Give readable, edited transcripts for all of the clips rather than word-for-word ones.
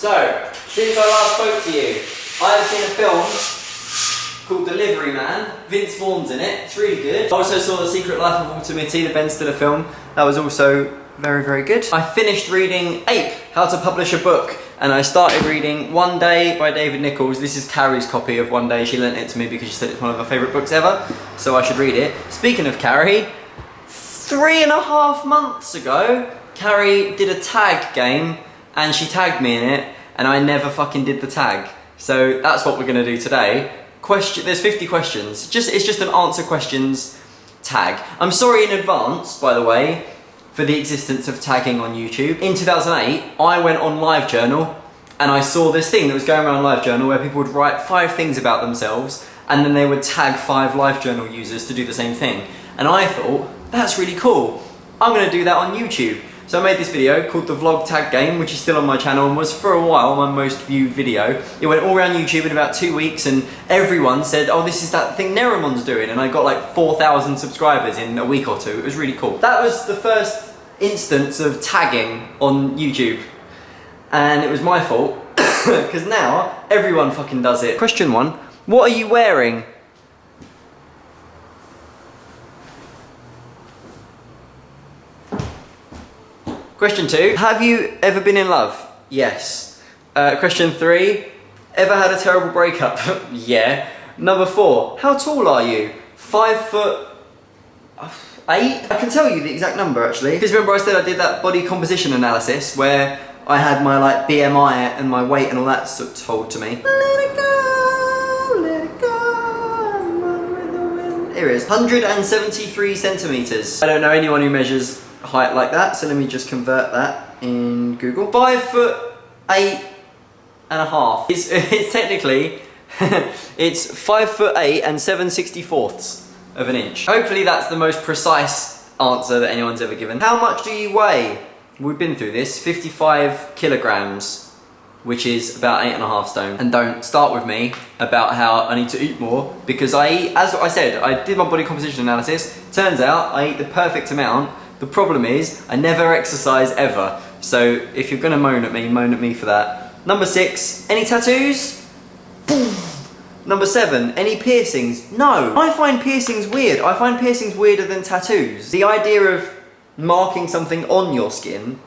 So, since I last spoke to you, I've seen a film called Delivery Man. Vince Vaughn's in it. It's really good. I also saw The Secret Life of Walter Mitty, the Ben Stiller film. That was also very, very good. I finished reading Ape, How to Publish a Book, and I started reading One Day by David Nichols. This is Carrie's copy of One Day. She lent it to me because she said it's one of her favourite books ever, so I should read it. Speaking of Carrie, 3.5 months ago, Carrie did a tag game and she tagged me in it and I never fucking did the tag. So that's what we're gonna do today. There's 50 questions. It's just an answer questions tag. I'm sorry in advance, by the way, for the existence of tagging on YouTube. In 2008, I went on LiveJournal and I saw this thing that was going around LiveJournal where people would write 5 things about themselves and then they would tag 5 LiveJournal users to do the same thing. And I thought, that's really cool. I'm gonna do that on YouTube. So I made this video called the Vlog Tag Game, which is still on my channel and was for a while my most viewed video. It went all around YouTube in about 2 weeks and everyone said, oh, this is that thing Neramon's doing, and I got like 4,000 subscribers in a week or two. It was really cool. That was the first instance of tagging on YouTube, and it was my fault because now everyone fucking does it. Question 1, what are you wearing? Question 2, have you ever been in love? Yes. Question 3, ever had a terrible breakup? Yeah. Number 4, how tall are you? 5'8". I can tell you the exact number actually. Because remember I said I did that body composition analysis where I had my like BMI and my weight and all that told to me. Let it go, let it go, run with the wind. Here it is, 173 centimeters. I don't know anyone who measures height like that, so let me just convert that in Google. 5'8.5". It's technically, it's 5'8" and 7/64 of an inch. Hopefully that's the most precise answer that anyone's ever given. How much do you weigh? We've been through this, 55 kilograms, which is about 8.5 stone. And don't start with me about how I need to eat more, because I eat, as I said, I did my body composition analysis. Turns out I eat the perfect amount. The problem is, I never exercise ever. So if you're gonna moan at me for that. Number 6, any tattoos? Number 7, any piercings? No. I find piercings weird. I find piercings weirder than tattoos. The idea of marking something on your skin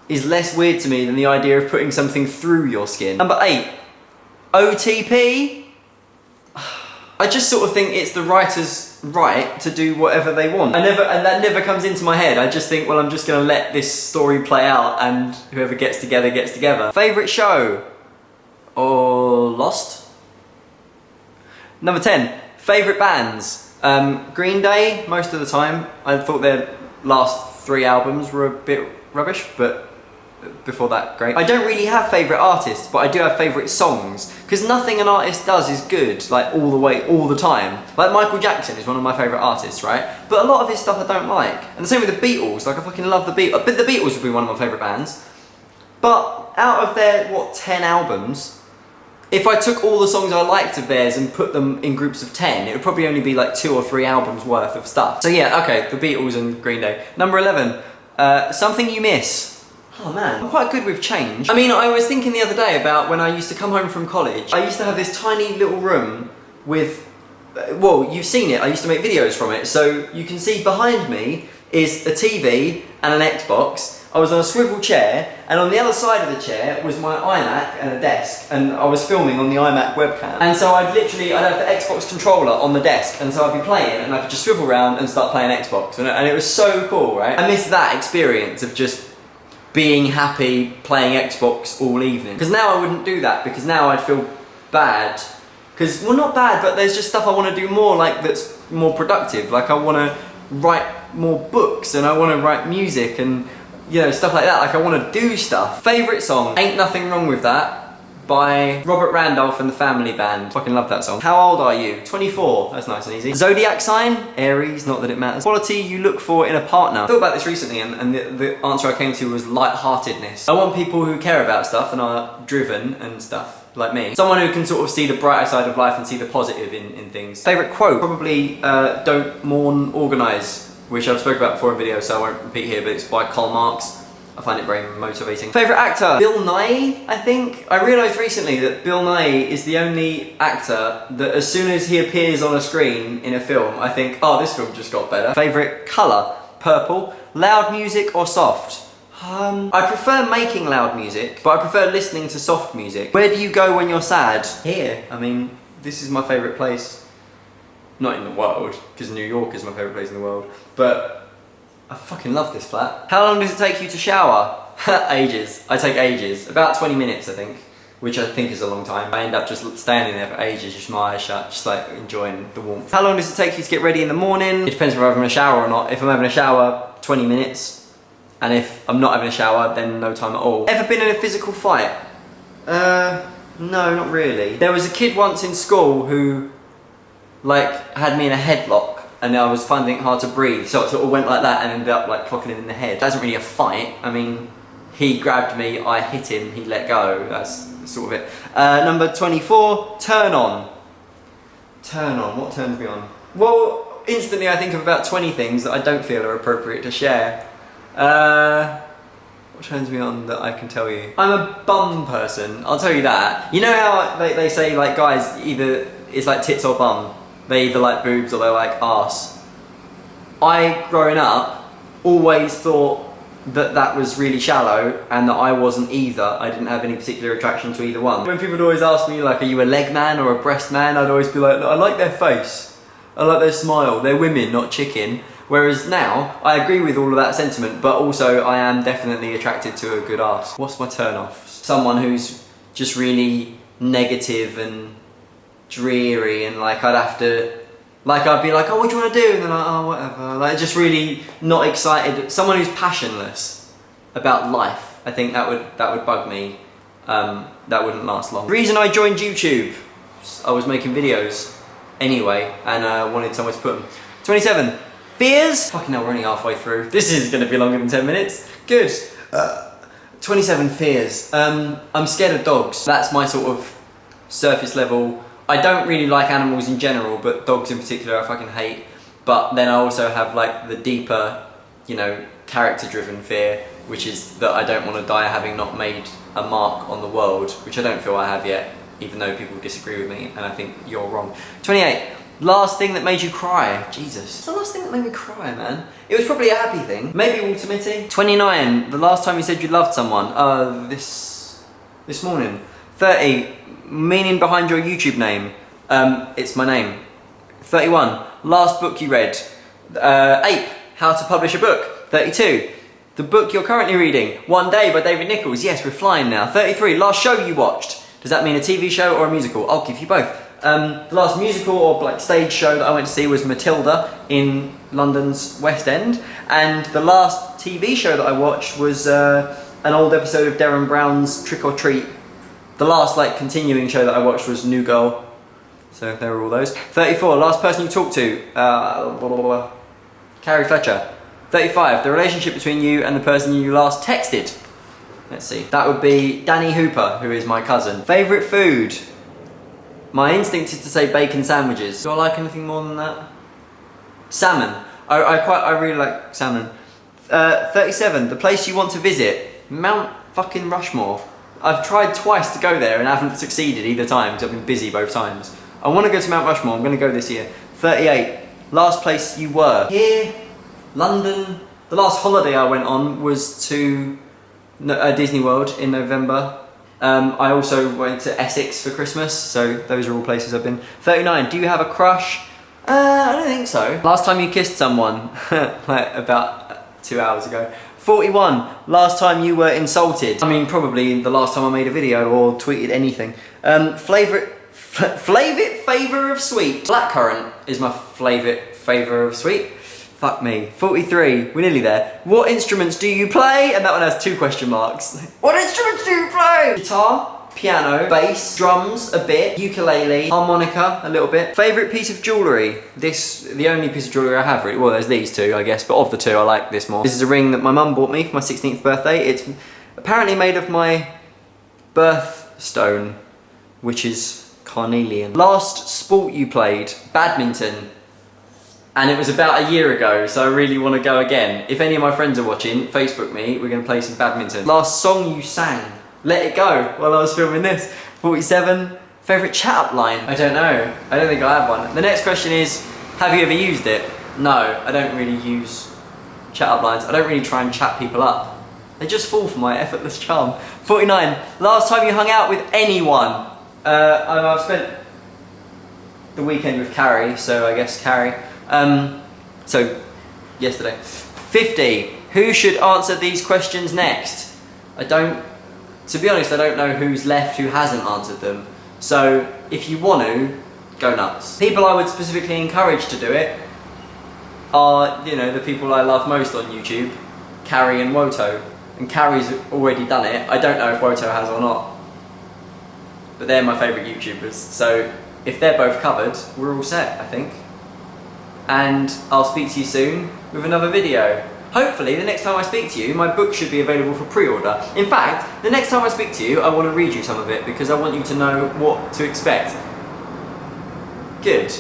is less weird to me than the idea of putting something through your skin. Number 8, OTP? I just sort of think it's the writer's right to do whatever they want. And that never comes into my head. I just think, well, I'm just gonna let this story play out and whoever gets together gets together. Favourite show? Or Lost? Number 10, favourite bands? Green Day, most of the time. I thought their last 3 albums were a bit rubbish, but before that, great. I don't really have favourite artists, but I do have favourite songs, because nothing an artist does is good, like all the way, all the time. Like Michael Jackson is one of my favourite artists, right? But a lot of his stuff I don't like. And the same with the Beatles, like I fucking love the Beatles. But the Beatles would be one of my favourite bands. But out of their, what, 10 albums, if I took all the songs I liked of theirs and put them in groups of 10, it would probably only be like 2 or 3 albums worth of stuff. So yeah, okay, the Beatles and Green Day. Number 11, something you miss. Oh man, I'm quite good with change. I mean, I was thinking the other day about when I used to come home from college. I used to have this tiny little room with, well, you've seen it, I used to make videos from it. So you can see behind me is a TV and an Xbox. I was on a swivel chair, and on the other side of the chair was my iMac and a desk, and I was filming on the iMac webcam. And so I'd have the Xbox controller on the desk, and so I'd be playing, and I could just swivel around and start playing Xbox, and it was so cool, right? I miss that experience of just being happy playing Xbox all evening. Because now I wouldn't do that, because now I'd feel bad. Because, well, not bad, but there's just stuff I want to do more, like, that's more productive. Like, I want to write more books, and I want to write music, and you know, stuff like that. Like, I want to do stuff. Favourite song? Ain't Nothing Wrong With That by Robert Randolph and the Family Band. Fucking love that song. How old are you? 24. That's nice and easy. Zodiac sign? Aries, not that it matters. Quality you look for in a partner. I thought about this recently, and the answer I came to was light-heartedness. I want people who care about stuff and are driven and stuff, like me. Someone who can sort of see the brighter side of life and see the positive in things. Favourite quote? Probably, don't mourn, organise, which I've spoken about before in videos, so I won't repeat here, but it's by Karl Marx. I find it very motivating. Favourite actor? Bill Nighy, I think. I realised recently that Bill Nighy is the only actor that as soon as he appears on a screen in a film, I think, oh, this film just got better. Favourite colour? Purple. Loud music or soft? I prefer making loud music, but I prefer listening to soft music. Where do you go when you're sad? Here. I mean, this is my favourite place. Not in the world, because New York is my favourite place in the world, but I fucking love this flat. How long does it take you to shower? Ages. I take ages. About 20 minutes, I think, which I think is a long time. I end up just standing there for ages, just my eyes shut, just like enjoying the warmth. How long does it take you to get ready in the morning? It depends if I'm having a shower or not. If I'm having a shower, 20 minutes. And if I'm not having a shower, then no time at all. Ever been in a physical fight? No, not really. There was a kid once in school who, like, had me in a headlock, and I was finding it hard to breathe, so it sort of went like that and ended up like clocking him in the head. That isn't really a fight. I mean, he grabbed me, I hit him, he let go. That's sort of it. Number 24, turn on. Turn on, what turns me on? Well, instantly I think of about 20 things that I don't feel are appropriate to share. What turns me on that I can tell you? I'm a bum person, I'll tell you that. You know how they say like guys, either it's like tits or bum. They either like boobs or they like arse. I, growing up, always thought that that was really shallow and that I wasn't either. I didn't have any particular attraction to either one. When people would always ask me like, are you a leg man or a breast man? I'd always be like, I like their face. I like their smile. They're women, not chicken. Whereas now, I agree with all of that sentiment, but also I am definitely attracted to a good arse. What's my turn off? Someone who's just really negative and dreary, and like I'd be like, oh, what do you want to do? And then like, oh, whatever. Like just really not excited. Someone who's passionless about life. I think that would bug me. That wouldn't last long. The reason I joined YouTube, I was making videos anyway, and I wanted somewhere to put them. 27. Fears? Fucking hell, we're only halfway through. This is going to be longer than 10 minutes. Good. 27 fears. I'm scared of dogs. That's my sort of surface level. I don't really like animals in general, but dogs in particular I fucking hate. But then I also have like the deeper, you know, character-driven fear, which is that I don't want to die having not made a mark on the world, which I don't feel I have yet, even though people disagree with me, and I think you're wrong. 28. Last thing that made you cry. Jesus. It's the last thing that made me cry, man. It was probably a happy thing. Maybe Walter Mitty. 29. The last time you said you loved someone. This morning. 30. Meaning behind your YouTube name. It's my name. 31. Last book you read. Ape. How to publish a book. 32. The book you're currently reading. One Day by David Nichols. Yes, we're flying now. 33. Last show you watched. Does that mean a TV show or a musical? I'll give you both. The last musical or like stage show that I went to see was Matilda in London's West End, and the last TV show that I watched was an old episode of Derren Brown's Trick or Treat. The last like continuing show that I watched was New Girl, so there were all those. 34, last person you talked to, Carrie Fletcher. 35, the relationship between you and the person you last texted. Let's see, that would be Danny Hooper, who is my cousin. Favourite food? My instinct is to say bacon sandwiches. Do I like anything more than that? Salmon. I really like salmon. 37. The place you want to visit. Mount fucking Rushmore. I've tried twice to go there and I haven't succeeded either time because I've been busy both times. I want to go to Mount Rushmore. I'm going to go this year. 38. Last place you were. Here. London. The last holiday I went on was to Disney World in November. I also went to Essex for Christmas, so those are all places I've been. 39, do you have a crush? I don't think so. Last time you kissed someone, like about 2 hours ago. 41, last time you were insulted. I mean, probably the last time I made a video or tweeted anything. Favourite flavour of sweet. Blackcurrant is my favourite flavour of sweet. Fuck me. 43, we're nearly there. What instruments do you play? And that one has 2 question marks. What instruments do you play? Guitar, piano, bass, drums a bit, ukulele, harmonica a little bit. Favourite piece of jewellery? The only piece of jewellery I have really, well there's these 2 I guess, but of the 2 I like this more. This is a ring that my mum bought me for my 16th birthday. It's apparently made of my birthstone, which is carnelian. Last sport you played? Badminton. And it was about a year ago, so I really want to go again. If any of my friends are watching, Facebook me, we're going to play some badminton. Last song you sang, Let It Go, while I was filming this. 47, favourite chat up line? I don't know. I don't think I have one. The next question is, have you ever used it? No, I don't really use chat up lines. I don't really try and chat people up. They just fall for my effortless charm. 49, last time you hung out with anyone? I've spent the weekend with Carrie, so I guess Carrie. So, yesterday. 50, who should answer these questions next? To be honest, I don't know who's left who hasn't answered them. So, if you want to, go nuts. People I would specifically encourage to do it are, you know, the people I love most on YouTube, Carrie and Woto. And Carrie's already done it. I don't know if Woto has or not. But they're my favourite YouTubers. So, if they're both covered, we're all set, I think. And I'll speak to you soon with another video. Hopefully, the next time I speak to you, my book should be available for pre-order. In fact, the next time I speak to you, I want to read you some of it because I want you to know what to expect. Good.